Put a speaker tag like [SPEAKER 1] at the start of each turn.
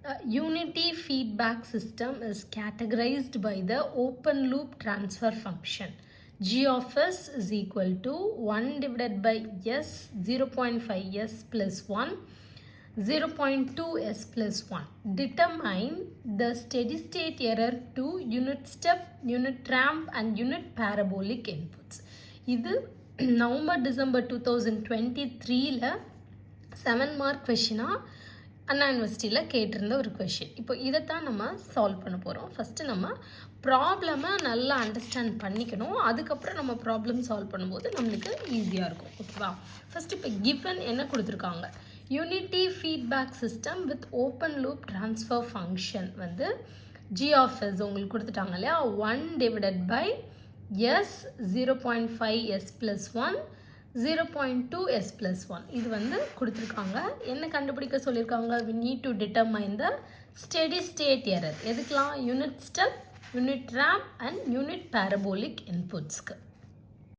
[SPEAKER 1] Unity feedback system is categorized by the open loop transfer function. G of s is equal to 1 divided by s 0.5 s plus 1 0.2 s plus 1. Determine the steady state error to unit step, unit ramp and unit parabolic inputs. இது November December 2023 7 mark question அண்ணா யூனிவர்சிட்டியில் கேட்டிருந்த ஒரு question. இப்போ இதைத்தான் நம்ம solve பண்ண போகிறோம். First நம்ம ப்ராப்ளமை நல்லா அண்டர்ஸ்டாண்ட் பண்ணிக்கணும். அதுக்கப்புறம் நம்ம ப்ராப்ளம் சால்வ் பண்ணும்போது நம்மளுக்கு ஈஸியாக இருக்கும். ஓகேவா? ஃபஸ்ட்டு இப்போ கிவன் என்ன கொடுத்துருக்காங்க, unity feedback system with open loop transfer function வந்து ஜி ஆஃப் எஸ் உங்களுக்கு கொடுத்துட்டாங்க இல்லையா, 1 divided by S 0.5 S plus 1 0.2 s plus 1 இது வந்து கொடுத்துருக்காங்க. என்ன கண்டுபிடிக்க சொல்லியிருக்காங்க, we need to determine the steady state error. எதுக்கெல்லாம்? Unit step, unit ramp and unit parabolic inputsக்கு.